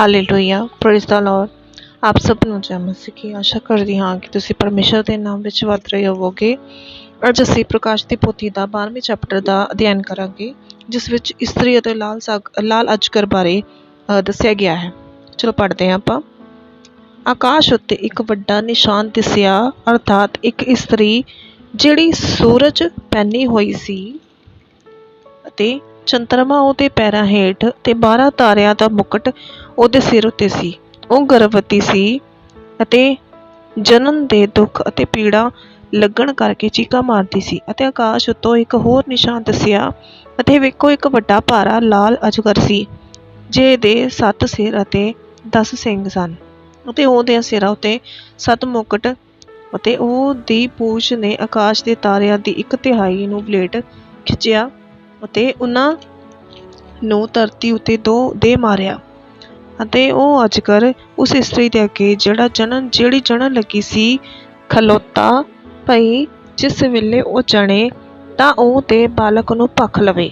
Hallelujah praise the Lord. ਆਪ ਸਭ ਨੂੰ ਜੈ ਮਸੀਹ ਕੀ ਆਸ਼ਾ ਕਰਦੀ ਹਾਂ ਕਿ ਤੁਸੀਂ ਪਰਮੇਸ਼ਰ ਦੇ ਨਾਮ ਵਿੱਚ ਵਧ ਰਹੇ ਹੋਵੋਗੇ। ਅੱਜ ਅਸੀਂ ਪ੍ਰਕਾਸ਼ ਦੀ ਪੋਥੀ ਦਾ 12ਵੇਂ ਚੈਪਟਰ ਦਾ ਅਧਿਐਨ ਕਰਾਂਗੇ, ਜਿਸ ਵਿੱਚ ਇਸਤਰੀ ਅਤੇ ਲਾਲ ਅਜਗਰ ਬਾਰੇ ਦੱਸਿਆ ਗਿਆ ਹੈ। ਚਲੋ ਪੜ੍ਹਦੇ ਹਾਂ ਆਪਾਂ। ਆਕਾਸ਼ ਉੱਤੇ ਇੱਕ ਵੱਡਾ ਨਿਸ਼ਾਨ ਦਿਸਿਆ, ਅਰਥਾਤ ਇੱਕ ਇਸਤਰੀ ਜਿਹੜੀ ਸੂਰਜ ਪਹਿਨੀ ਹੋਈ ਸੀ ਅਤੇ ਚੰਦਰਮਾ ਉਹਦੇ ਪੈਰਾਂ ਹੇਠ ਤੇ 12 ਤਾਰਿਆਂ ਦਾ ਮੁਕਟ ਉਹਦੇ ਸਿਰ ਉੱਤੇ ਸੀ। ਉਹ ਗਰਭਵਤੀ ਸੀ ਅਤੇ ਜਨਮ ਦੇ ਦੁੱਖ ਅਤੇ ਪੀੜਾ ਲੱਗਣ ਕਰਕੇ ਚੀਕਾਂ ਮਾਰਦੀ ਸੀ। ਅਤੇ ਆਕਾਸ਼ ਉੱਤੋਂ ਇੱਕ ਹੋਰ ਨਿਸ਼ਾਨ ਦੱਸਿਆ, ਅਤੇ ਵੇਖੋ ਇੱਕ ਵੱਡਾ ਭਾਰਾ ਲਾਲ ਅਜਗਰ ਸੀ, ਜਿਹਦੇ 7 ਸਿਰ ਅਤੇ 10 ਸਿੰਗ ਸਨ, ਅਤੇ ਉਹਦੇ ਸਿਰਾਂ ਉੱਤੇ 7 ਮੁਕਟ, ਅਤੇ ਉਹਦੀ ਪੂਛ ਨੇ ਆਕਾਸ਼ ਦੇ ਤਾਰਿਆਂ ਦੀ 1/3 ਨੂੰ ਬਲੇਡ ਖਿੱਚਿਆ ਅਤੇ ਉਹਨਾਂ ਨੂੰ ਧਰਤੀ ਉੱਤੇ ਦੇ ਮਾਰਿਆ। ਅਤੇ ਉਹ ਅਜਗਰ ਉਸ ਇਸਤਰੀ ਦੇ ਅੱਗੇ ਜਿਹੜੀ ਜਣਨ ਲੱਗੀ ਸੀ ਖਲੋਤਾ ਭਈ, ਜਿਸ ਵੇਲੇ ਉਹ ਜਣੇ ਤਾਂ ਉਹ ਤੇ ਬਾਲਕ ਨੂੰ ਭਖ ਲਵੇ।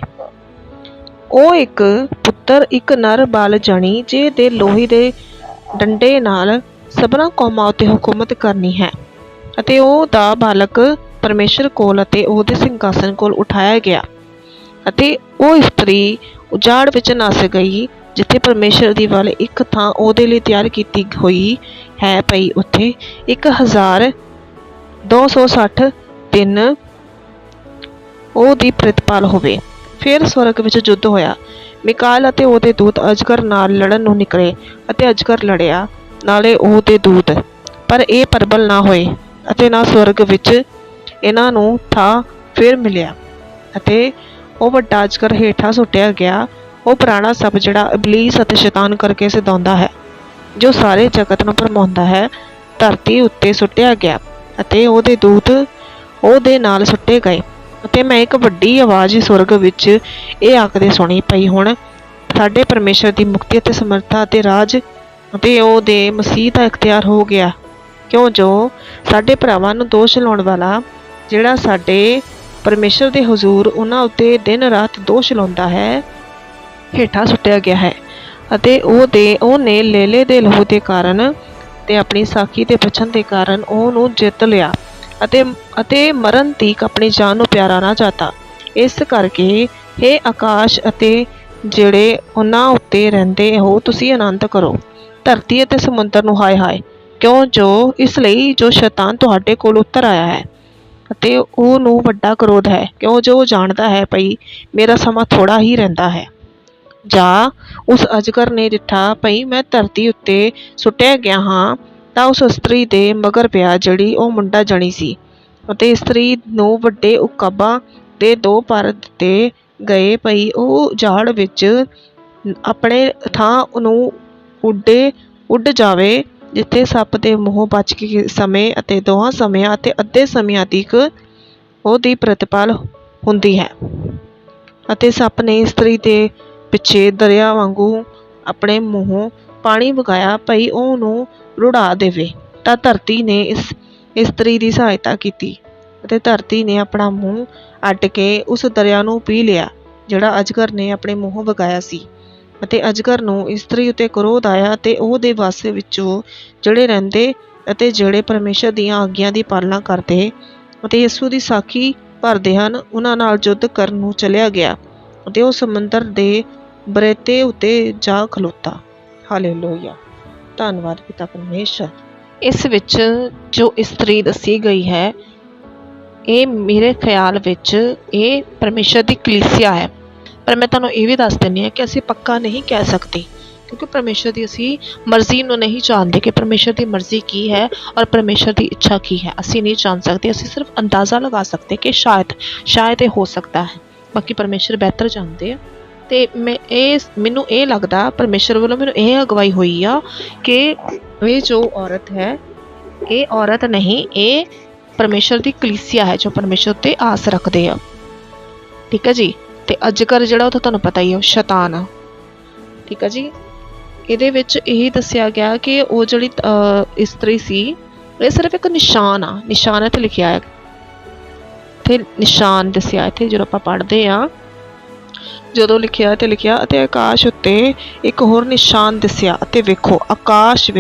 ਉਹ ਇੱਕ ਪੁੱਤਰ ਇੱਕ ਨਰ ਬਾਲ ਜਣੀ, ਜੇ ਦੇ ਲੋਹੇ ਦੇ ਡੰਡੇ ਨਾਲ ਸਭਨਾਂ ਕੌਮਾਂ ਉੱਤੇ ਹੁਕੂਮਤ ਕਰਨੀ ਹੈ। ਅਤੇ ਉਹਦਾ ਬਾਲਕ ਪਰਮੇਸ਼ਰ ਕੋਲ ਅਤੇ ਉਹਦੇ ਸਿੰਘਾਸਨ ਕੋਲ ਉਠਾਇਆ ਗਿਆ। ਅਤੇ ਉਹ ਇਸਤਰੀ ਉਜਾੜ ਵਿੱਚ ਨੱਸ ਗਈ, ਜਿੱਥੇ ਪਰਮੇਸ਼ਰ ਦੀ ਵੱਲ ਇੱਕ ਥਾਂ ਉਹਦੇ ਲਈ ਤਿਆਰ ਕੀਤੀ ਹੋਈ ਹੈ ਪਈ, ਉੱਥੇ 1260 ਦਿਨ ਉਹਦੀ ਪ੍ਰਤਿਪਾਲ ਹੋਵੇ। ਫਿਰ ਸਵਰਗ ਵਿੱਚ ਯੁੱਧ ਹੋਇਆ। ਮਿਕਾਇਲ ਅਤੇ ਉਹਦੇ ਦੂਤ ਅਜਗਰ ਨਾਲ ਲੜਨ ਨੂੰ ਨਿਕਲੇ, ਅਤੇ ਅਜਗਰ ਲੜਿਆ ਨਾਲੇ ਉਹਦੇ ਦੂਤ, ਪਰ ਇਹ ਪ੍ਰਬਲ ਨਾ ਹੋਏ, ਅਤੇ ਨਾ ਸਵਰਗ ਵਿੱਚ ਇਹਨਾਂ ਨੂੰ ਥਾਂ ਫਿਰ ਮਿਲਿਆ। ਅਤੇ ਉਹ ਵੱਡਾ ਅਜਗਰ ਹੇਠਾਂ ਸੁੱਟਿਆ ਗਿਆ, ਉਹ ਪੁਰਾਣਾ ਸੱਪ ਜਿਹੜਾ ਇਬਲੀਸ ਅਤੇ ਸ਼ੈਤਾਨ ਕਰਕੇ ਸਿਧਾਉਂਦਾ ਹੈ, ਜੋ ਸਾਰੇ ਜਗਤ ਨੂੰ ਭਰਮਾਉਂਦਾ ਹੈ, ਧਰਤੀ ਉੱਤੇ ਸੁੱਟਿਆ ਗਿਆ, ਅਤੇ ਉਹਦੇ ਦੂਤ ਉਹਦੇ ਨਾਲ ਸੁੱਟੇ ਗਏ। ਅਤੇ ਮੈਂ ਇੱਕ ਵੱਡੀ ਆਵਾਜ਼ ਸਵਰਗ ਵਿੱਚ ਇਹ ਆਖਦੇ ਸੁਣੀ ਪਈ, ਹੁਣ ਸਾਡੇ ਪਰਮੇਸ਼ਰ ਦੀ ਮੁਕਤੀ ਅਤੇ ਸਮਰੱਥਾ ਅਤੇ ਰਾਜ ਅਤੇ ਉਹਦੇ ਮਸੀਹ ਦਾ ਇਖਤਿਆਰ ਹੋ ਗਿਆ, ਕਿਉਂ ਜੋ ਸਾਡੇ ਭਰਾਵਾਂ ਨੂੰ ਦੋਸ਼ ਲਾਉਣ ਵਾਲਾ, ਜਿਹੜਾ ਸਾਡੇ ਪਰਮੇਸ਼ਰ ਦੇ ਹਜ਼ੂਰ ਉਹਨਾਂ ਉੱਤੇ ਦਿਨ ਰਾਤ ਦੋਸ਼ ਲਾਉਂਦਾ ਹੈ, ਹੇਠਾਂ ਸੁੱਟਿਆ ਗਿਆ ਹੈ। ਅਤੇ ਉਹਨੇ ਲੇਲੇ ਦੇ ਲਹੂ ਦੇ ਕਾਰਨ ਤੇ ਆਪਣੀ ਸਾਖੀ ਦੇ ਬਚਨ ਦੇ ਕਾਰਨ ਉਹਨੂੰ ਜਿੱਤ ਲਿਆ, ਅਤੇ ਮਰਨ ਤੀਕ ਆਪਣੀ ਜਾਨ ਨੂੰ ਪਿਆਰਾ ਨਾ ਜਾਤਾ। ਇਸ ਕਰਕੇ ਹੇ ਆਕਾਸ਼ ਅਤੇ ਜਿਹੜੇ ਉਹਨਾਂ ਉੱਤੇ ਰਹਿੰਦੇ ਹੋ, ਤੁਸੀਂ ਆਨੰਦ ਕਰੋ। ਧਰਤੀ ਅਤੇ ਸਮੁੰਦਰ ਨੂੰ ਹਾਏ ਹਾਏ, ਕਿਉਂ ਜੋ ਇਸ ਲਈ ਜੋ ਸ਼ੈਤਾਨ ਤੁਹਾਡੇ ਕੋਲ ਉਤਰ ਆਇਆ ਹੈ, ਅਤੇ ਉਹਨੂੰ ਵੱਡਾ ਕ੍ਰੋਧ ਹੈ, ਕਿਉਂ ਜੋ ਉਹ ਜਾਣਦਾ ਹੈ ਭਈ ਮੇਰਾ ਸਮਾਂ ਥੋੜ੍ਹਾ ਹੀ ਰਹਿੰਦਾ ਹੈ। ਜਾਂ ਉਸ ਅਜਗਰ ਨੇ ਡਿੱਠਾ ਭਈ ਮੈਂ ਧਰਤੀ ਉੱਤੇ ਸੁੱਟਿਆ ਗਿਆ ਹਾਂ, ਤਾਂ ਉਸ ਇਸਤਰੀ ਦੇ ਮਗਰ ਪਿਆ ਜਿਹੜੀ ਉਹ ਮੁੰਡਾ ਜਣੀ ਸੀ, ਅਤੇ ਇਸਤਰੀ ਨੂੰ ਵੱਡੇ ਉਕਾਬਾਂ ਦੇ 2 ਪਰ ਦਿੱਤੇ ਗਏ ਭਈ ਉਹ ਝਾੜ ਵਿੱਚ ਆਪਣੇ ਥਾਂ ਨੂੰ ਉੱਡ ਜਾਵੇ, ਜਿੱਥੇ ਸੱਪ ਦੇ ਮੂੰਹੋਂ ਬਚ ਕੇ ਸਮੇਂ ਅਤੇ 2 ਸਮਿਆਂ ਅਤੇ ਅੱਧੇ ਸਮਿਆਂ ਤੀਕ ਉਹਦੀ ਪ੍ਰਤਿਪਾਲ ਹੁੰਦੀ ਹੈ। ਅਤੇ ਸੱਪ ਨੇ ਇਸਤਰੀ ਦੇ ਪਿੱਛੇ ਦਰਿਆ ਵਾਂਗੂ ਆਪਣੇ ਮੂੰਹੋਂ ਪਾਣੀ ਵਗਾਇਆ ਭਈ ਉਹਨੂੰ ਰੁੜਾ ਦੇਵੇ। ਤਾਂ ਧਰਤੀ ਨੇ ਇਸ ਇਸਤਰੀ ਦੀ ਸਹਾਇਤਾ ਕੀਤੀ, ਅਤੇ ਧਰਤੀ ਨੇ ਆਪਣਾ ਮੂੰਹ ਅੱਡ ਕੇ ਉਸ ਦਰਿਆ ਨੂੰ ਪੀ ਲਿਆ, ਜਿਹੜਾ ਅਜਗਰ ਨੇ ਆਪਣੇ ਮੂੰਹੋਂ ਵਗਾਇਆ ਸੀ। ਅਤੇ ਅਜਗਰ ਨੂੰ ਇਸਤਰੀ ਉੱਤੇ ਕ੍ਰੋਧ ਆਇਆ, ਅਤੇ ਉਹਦੇ ਵੱਸ ਵਿੱਚੋਂ ਜਿਹੜੇ ਰਹਿੰਦੇ ਅਤੇ ਜਿਹੜੇ ਪਰਮੇਸ਼ਰ ਦੀਆਂ ਆਗਿਆਂ ਦੀ ਪਾਲਣਾ ਕਰਦੇ ਅਤੇ ਯਿਸੂ ਦੀ ਸਾਖੀ ਭਰਦੇ ਹਨ, ਉਹਨਾਂ ਨਾਲ ਯੁੱਧ ਕਰਨ ਨੂੰ ਚਲਿਆ ਗਿਆ, ਅਤੇ ਉਹ ਸਮੁੰਦਰ ਦੇ ਬਰੇਤੇ ਉੱਤੇ ਜਾ ਖਲੋਤਾ। ਹਾਲੇਲੂਇਆ, ਧੰਨਵਾਦ ਪਿਤਾ ਪਰਮੇਸ਼ਰ। ਇਸ ਵਿੱਚ ਜੋ ਇਸਤਰੀ ਦੱਸੀ ਗਈ ਹੈ, ਇਹ ਮੇਰੇ ਖਿਆਲ ਵਿੱਚ ਇਹ ਪਰਮੇਸ਼ਰ ਦੀ ਕਲੀਸਿਆ ਹੈ। ਪਰ ਮੈਂ ਤੁਹਾਨੂੰ ਇਹ ਵੀ ਦੱਸ ਦਿੰਦੀ ਹਾਂ ਕਿ ਅਸੀਂ ਪੱਕਾ ਨਹੀਂ ਕਹਿ ਸਕਦੇ, ਕਿਉਂਕਿ ਪਰਮੇਸ਼ਰ ਦੀ ਅਸੀਂ ਮਰਜ਼ੀ ਨੂੰ ਨਹੀਂ ਜਾਣਦੇ ਕਿ ਪਰਮੇਸ਼ਰ ਦੀ ਮਰਜ਼ੀ ਕੀ ਹੈ ਔਰ ਪਰਮੇਸ਼ਰ ਦੀ ਇੱਛਾ ਕੀ ਹੈ। ਅਸੀਂ ਨਹੀਂ ਜਾਣ ਸਕਦੇ, ਅਸੀਂ ਸਿਰਫ ਅੰਦਾਜ਼ਾ ਲਗਾ ਸਕਦੇ ਕਿ ਸ਼ਾਇਦ ਇਹ ਹੋ ਸਕਦਾ ਹੈ। ਬਾਕੀ ਪਰਮੇਸ਼ਰ ਬਿਹਤਰ ਜਾਣਦੇ ਆ। ਅਤੇ ਮੈਨੂੰ ਇਹ ਲੱਗਦਾ ਪਰਮੇਸ਼ਰ ਵੱਲੋਂ ਮੈਨੂੰ ਇਹ ਅਗਵਾਈ ਹੋਈ ਆ ਕਿ ਇਹ ਜੋ ਔਰਤ ਹੈ, ਇਹ ਔਰਤ ਨਹੀਂ, ਇਹ ਪਰਮੇਸ਼ਰ ਦੀ ਕਲੀਸਿਆ ਹੈ, ਜੋ ਪਰਮੇਸ਼ਰ ਉੱਤੇ ਆਸ ਰੱਖਦੇ ਆ। ਠੀਕ ਹੈ ਜੀ। ਅਤੇ ਅਜਗਰ ਜਿਹੜਾ ਉਹ ਤਾਂ ਤੁਹਾਨੂੰ ਪਤਾ ਹੀ ਆ, ਉਹ ਸ਼ੈਤਾਨ ਆ। ਠੀਕ ਹੈ ਜੀ। ਇਹਦੇ ਵਿੱਚ ਇਹੀ ਦੱਸਿਆ ਗਿਆ ਕਿ ਉਹ ਜਿਹੜੀ ਇਸਤਰੀ ਸੀ, ਇਹ ਸਿਰਫ ਇੱਕ ਨਿਸ਼ਾਨ ਆ। ਨਿਸ਼ਾਨ ਇੱਥੇ ਲਿਖਿਆ ਹੈ, ਇੱਥੇ ਨਿਸ਼ਾਨ ਦੱਸਿਆ। ਇੱਥੇ ਜਦੋਂ ਆਪਾਂ ਪੜ੍ਹਦੇ ਹਾਂ ਜਦੋਂ ਲਿਖਿਆ ਤੇ ਲਿਖਿਆ ਅਤੇ ਆਕਾਸ਼ ਉੱਤੇ ਇੱਕ ਹੋਰ ਨਿਸ਼ਾਨ ਦਿਸਿਆ ਅਤੇ ਵੇਖੋ ਆਕਾਸ਼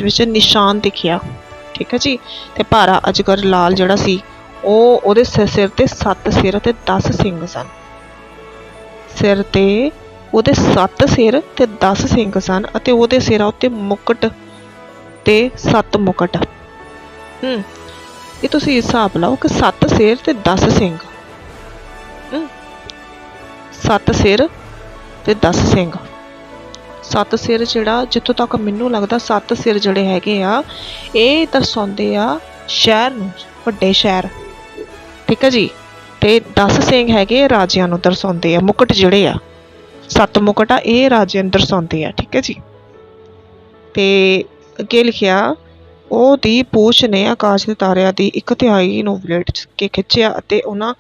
ਵਿੱਚ ਨਿਸ਼ਾਨ ਦਿਖਿਆ। ਠੀਕ ਹੈ ਜੀ। ਤੇ ਭਾਰਾ ਅਜਗਰ ਲਾਲ ਜਿਹੜਾ ਸੀ ਉਹ ਉਹਦੇ ਸਿਰ ਤੇ 7 ਸਿਰ ਤੇ 10 ਸਿੰਗ ਸਨ। ਸਿਰ ਤੇ ਉਹਦੇ 7 ਸਿਰ ਤੇ 10 ਸਿੰਗ ਸਨ ਅਤੇ ਉਹਦੇ ਸਿਰਾਂ ਉੱਤੇ ਮੁਕਟ ਤੇ 7 ਮੁਕਟ। ਇਹ ਤੁਸੀਂ ਹਿਸਾਬ ਲਾਓ ਕਿ 7 ਸਿਰ ਤੇ 10 ਸਿੰਗ। 7 ਸਿਰ ਤੇ 10 ਸਿੰਗ। 7 ਸਿਰ ਜਿਹੜਾ, ਜਿੱਥੋਂ ਤੱਕ ਮੈਨੂੰ ਲੱਗਦਾ 7 ਸਿਰ ਜਿਹੜੇ ਹੈਗੇ ਆ ਇਹ ਦਰਸਾਉਂਦੇ ਆ ਸ਼ਹਿਰ ਨੂੰ, ਵੱਡੇ ਸ਼ਹਿਰ। ਠੀਕ ਹੈ ਜੀ। ਤੇ 10 ਸਿੰਗ ਹੈਗੇ ਰਾਜਿਆਂ ਨੂੰ ਦਰਸਾਉਂਦੇ ਆ। ਮੁਕਟ ਜਿਹੜੇ ਆ 7 ਮੁਕਟ ਆ ਇਹ ਰਾਜਿਆਂ ਨੂੰ ਦਰਸਾਉਂਦੇ ਆ। ਠੀਕ ਹੈ ਜੀ। ਤੇ ਅੱਗੇ ਲਿਖਿਆ ਉਹਦੀ ਪੂਛ ਨੇ ਆਕਾਸ਼ ਦੇ ਤਾਰਿਆਂ ਦੀ 1/3 ਨੂੰ ਵਲੇਟ ਕੇ ਖਿੱਚਿਆ ਅਤੇ ਉਹਨਾਂ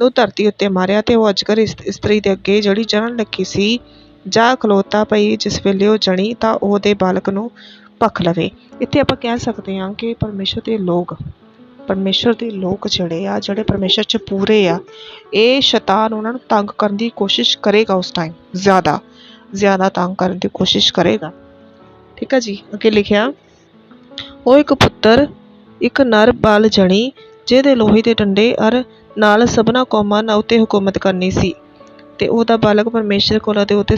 ਨੂੰ ਧਰਤੀ ਉੱਤੇ ਮਾਰਿਆ। ਤੇ ਉਹ ਅਜਗਰ ਇਸਤਰੀ ਦੇ ਅੱਗੇ ਜਿਹੜੀ ਜਣਨ ਲੱਗੀ ਸੀ ਜਾ ਖਲੋਤਾ ਪਈ। ਜਿਸ ਵੇਲੇ ਉਹ ਜਣੀ ਤਾਂ ਉਹਦੇ ਬਾਲਕ ਨੂੰ ਭਖ ਲਵੇ। ਇੱਥੇ ਆਪਾਂ ਕਹਿ ਸਕਦੇ ਹਾਂ ਕਿ ਪਰਮੇਸ਼ਰ ਦੇ ਲੋਕ ਜਿਹੜੇ ਆ, ਜਿਹੜੇ ਪਰਮੇਸ਼ਰ 'ਚ ਪੂਰੇ ਆ, ਇਹ ਸ਼ੈਤਾਨ ਉਹਨਾਂ ਨੂੰ ਤੰਗ ਕਰਨ ਦੀ ਕੋਸ਼ਿਸ਼ ਕਰੇਗਾ। ਉਸ ਟਾਈਮ ਜ਼ਿਆਦਾ ਤੰਗ ਕਰਨ ਦੀ ਕੋਸ਼ਿਸ਼ ਕਰੇਗਾ। ਠੀਕ ਹੈ ਜੀ। ਅੱਗੇ ਲਿਖਿਆ ਉਹ ਇੱਕ ਪੁੱਤਰ ਇੱਕ ਨਰ ਬਲ ਜਣੀ ਜਿਹਦੇ ਲੋਹੇ ਦੇ ਡੰਡੇ ਅਰ ਨਾਲ ਸਭਨਾ ਕੌਮਾਂ ਉੱਤੇ ਹੁਕੂਮਤ ਕਰਨੀ ਸੀ। ਤੇ ਉਹਦਾ ਬਾਲਕ ਪਰਮੇਸ਼ਰ ਕੋਲ ਅਤੇ ਉਹਦੇ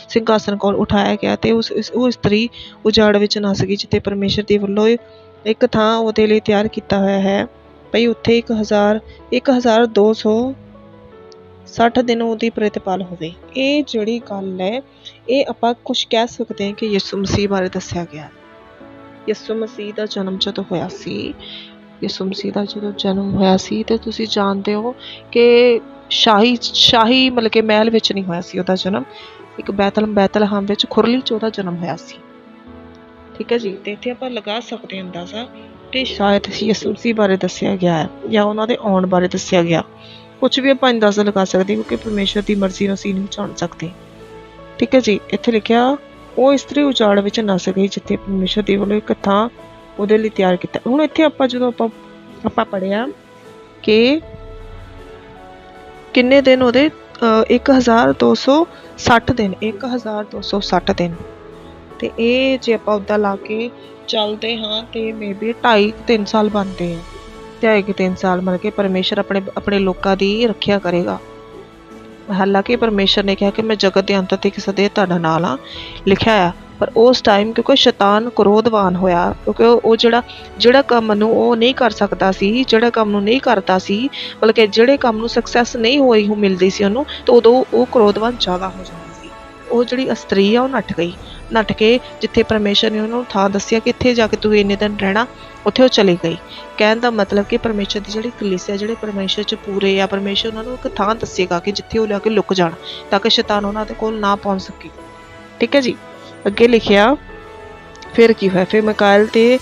ਸਿੰਘਾਸਨ ਕੋਲ ਉਠਾਇਆ ਗਿਆ। ਤੇ ਉਹ ਇਸਤਰੀ ਉਜਾੜ ਵਿੱਚ ਨੱਸ ਗਈ ਜਿੱਥੇ ਪਰਮੇਸ਼ਰ ਦੇ ਵੱਲੋਂ ਇੱਕ ਥਾਂ ਉਹਦੇ ਲਈ ਤਿਆਰ ਕੀਤਾ ਹੋਇਆ ਹੈ ਭਈ ਉੱਥੇ 1260 ਦਿਨ ਉਹਦੀ ਪ੍ਰਤਿਪਾਲ ਹੋਵੇ। ਇਹ ਜਿਹੜੀ ਗੱਲ ਹੈ ਇਹ ਆਪਾਂ ਕੁਛ ਕਹਿ ਸਕਦੇ ਹਾਂ ਕਿ ਯਿਸੂ ਮਸੀਹ ਬਾਰੇ ਦੱਸਿਆ ਗਿਆ। ਯਿਸੂ ਮਸੀਹ ਦਾ ਜਨਮ ਜਦੋਂ ਹੋਇਆ ਸੀ ਤੇ ਤੁਸੀਂ ਜਾਣਦੇ ਹੋ ਕਿ ਸ਼ਾਹੀ ਮਤਲਬ ਕਿ ਮਹਿਲ ਵਿੱਚ ਨਹੀਂ ਹੋਇਆ ਸੀ ਉਹਦਾ ਜਨਮ। ਇੱਕ ਬੈਤਲਹਮ ਵਿੱਚ ਖੁਰਲੀ 'ਚ ਉਹਦਾ ਜਨਮ ਹੋਇਆ ਸੀ। ਠੀਕ ਹੈ ਜੀ। ਤੇ ਇੱਥੇ ਆਪਾਂ ਲਗਾ ਸਕਦੇ ਹਾਂ ਅੰਦਾਜ਼ਾ ਕਿ ਸ਼ਾਇਦ ਯਿਸੂ ਮਸੀਹ ਬਾਰੇ ਦੱਸਿਆ ਗਿਆ ਹੈ ਜਾਂ ਉਹਨਾਂ ਦੇ ਆਉਣ ਬਾਰੇ ਦੱਸਿਆ ਗਿਆ। ਕੁਛ ਵੀ ਆਪਾਂ ਅੰਦਾਜ਼ਾ ਲਗਾ ਸਕਦੇ ਕਿਉਂਕਿ ਪਰਮੇਸ਼ਰ ਦੀ ਮਰਜ਼ੀ ਨੂੰ ਅਸੀਂ ਨਹੀਂ ਜਾਣ ਸਕਦੇ। ਠੀਕ ਹੈ ਜੀ। ਇੱਥੇ ਲਿਖਿਆ ਉਹ ਇਸਤਰੀ ਉਜਾੜ ਵਿੱਚ ਨੱਸ ਗਈ ਜਿੱਥੇ ਪਰਮੇਸ਼ਰ ਦੇ ਵੱਲੋਂ ਇੱਕ ਥਾਂ ਉਹਦੇ ਲਈ ਤਿਆਰ ਕੀਤਾ। ਹੁਣ ਇੱਥੇ ਜਦੋਂ ਆਪਾਂ ਪੜ੍ਹਿਆ ਕਿ ਕਿੰਨੇ ਦਿਨ ਉਹਦੇ 1260 ਦਿਨ 1260 ਦਿਨ। ਤੇ ਇਹ ਜੇ ਆਪਾਂ ਉੱਦਾਂ ਲਾ ਕੇ ਚੱਲਦੇ ਹਾਂ ਤੇ ਮੇਬੀ 2.5-3 ਸਾਲ ਬਣਦੇ ਆ। 2.5-3 ਸਾਲ ਮਤਲਬ ਕਿ ਪਰਮੇਸ਼ਰ ਆਪਣੇ ਲੋਕਾਂ ਦੀ ਰੱਖਿਆ ਕਰੇਗਾ। ਹਾਲਾਂਕਿ ਪਰਮੇਸ਼ਰ ਨੇ ਕਿਹਾ ਕਿ ਮੈਂ ਜਗਤ ਦੇ ਅੰਤ ਤੱਕ ਸਦਾ ਤੁਹਾਡਾ ਨਾਲ ਹਾਂ ਲਿਖਿਆ ਆ। ਪਰ ਉਸ ਟਾਈਮ ਕਿਉਂਕਿ ਸ਼ੈਤਾਨ ਕ੍ਰੋਧਵਾਨ ਹੋਇਆ, ਕਿਉਂਕਿ ਉਹ ਜਿਹੜਾ ਕੰਮ ਨੂੰ ਉਹ ਨਹੀਂ ਕਰ ਸਕਦਾ ਸੀ, ਜਿਹੜਾ ਕੰਮ ਨੂੰ ਨਹੀਂ ਕਰਦਾ ਸੀ, ਬਲਕਿ ਜਿਹੜੇ ਕੰਮ ਨੂੰ ਸਕਸੈਸ ਨਹੀਂ ਮਿਲਦੀ ਸੀ ਉਹਨੂੰ, ਤਾਂ ਉਦੋਂ ਉਹ ਕ੍ਰੋਧਵਾਨ ਜ਼ਿਆਦਾ ਹੋ ਜਾਂਦਾ ਸੀ। ਉਹ ਜਿਹੜੀ ਇਸਤਰੀ ਆ ਉਹ ਨੱਠ ਕੇ ਜਿੱਥੇ ਪਰਮੇਸ਼ਰ ਨੇ ਉਹਨੂੰ ਥਾਂ ਦੱਸਿਆ ਕਿ ਇੱਥੇ ਜਾ ਕੇ ਤੂੰ ਇੰਨੇ ਦਿਨ ਰਹਿਣਾ, ਉੱਥੇ ਉਹ ਚਲੀ ਗਈ। ਕਹਿਣ ਦਾ ਮਤਲਬ ਕਿ ਪਰਮੇਸ਼ਰ ਦੀ ਜਿਹੜੀ ਕਲੀਸਿਆ, ਜਿਹੜੇ ਪਰਮੇਸ਼ਰ 'ਚ ਪੂਰੇ ਆ, ਪਰਮੇਸ਼ਰ ਉਹਨਾਂ ਨੂੰ ਇੱਕ ਥਾਂ ਦੱਸੇਗਾ ਕਿ ਜਿੱਥੇ ਉਹ ਲਿਆ ਕੇ ਲੁੱਕ ਜਾਣ ਤਾਂ ਕਿ ਸ਼ੈਤਾਨ ਉਹਨਾਂ ਦੇ ਕੋਲ ਨਾ ਪਹੁੰਚ ਸਕੇ। ਠੀਕ ਹੈ ਜੀ। ਅੱਗੇ ਲਿਖਿਆ ਫਿਰ ਕੀ ਹੋਇਆ। ਫਿਰ ਮਿਕਾਇਲ ਤੇ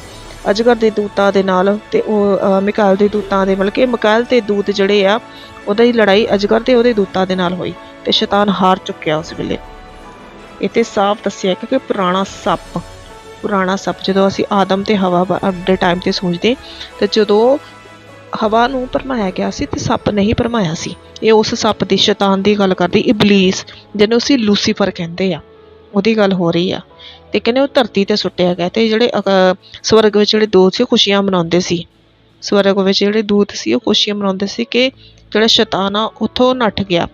ਅਜਗਰ ਦੇ ਦੂਤਾਂ ਦੇ ਨਾਲ ਤੇ ਉਹ ਮਿਕਾਇਲ ਦੇ ਦੂਤਾਂ ਦੇ ਮਤਲਬ ਕਿ ਮਿਕਾਇਲ ਤੇ ਦੂਤ ਜਿਹੜੇ ਆ ਉਹਦੀ ਲੜਾਈ ਅਜਗਰ ਤੇ ਉਹਦੇ ਦੂਤਾਂ ਦੇ ਨਾਲ ਹੋਈ ਤੇ ਸ਼ੈਤਾਨ ਹਾਰ ਚੁੱਕਿਆ ਉਸ ਵੇਲੇ। ਇੱਥੇ ਸਾਫ਼ ਦੱਸਿਆ ਕਿ ਪੁਰਾਣਾ ਸੱਪ ਜਦੋਂ ਅਸੀਂ ਆਦਮ ਤੇ ਹਵਾ ਦੇ ਟਾਈਮ ਤੇ ਸੋਚਦੇ ਤੇ ਜਦੋਂ ਹਵਾ ਨੂੰ ਭਰਮਾਇਆ ਗਿਆ ਸੀ ਤੇ ਸੱਪ ਨਹੀਂ ਭਰਮਾਇਆ ਸੀ। ਇਹ ਉਸ ਸੱਪ ਦੀ ਸ਼ੈਤਾਨ ਦੀ ਗੱਲ ਕਰਦੀ, ਇਬਲੀਸ ਜਿਹਨੂੰ ਅਸੀਂ ਲੂਸੀਫਰ ਕਹਿੰਦੇ ਆ, ਉਹਦੀ ਗੱਲ ਹੋ ਰਹੀ ਆ। ਤੇ ਕਹਿੰਦੇ ਉਹ ਧਰਤੀ ਤੇ ਸੁੱਟਿਆ ਗਿਆ ਤੇ ਜਿਹੜੇ ਸਵਰਗ ਵਿੱਚ ਜਿਹੜੇ ਦੂਤ ਸੀ ਖੁਸ਼ੀਆਂ ਮਨਾਉਂਦੇ ਸੀ। ਸਵਰਗ ਵਿੱਚ ਜਿਹੜੇ ਦੂਤ ਸੀ ਉਹ ਖੁਸ਼ੀਆਂ ਮਨਾਉਂਦੇ ਸੀ ਕਿ ਜਿਹੜਾ ਸ਼ੈਤਾਨ ਆ ਉੱਥੋਂ ਨੱਠ ਗਿਆ।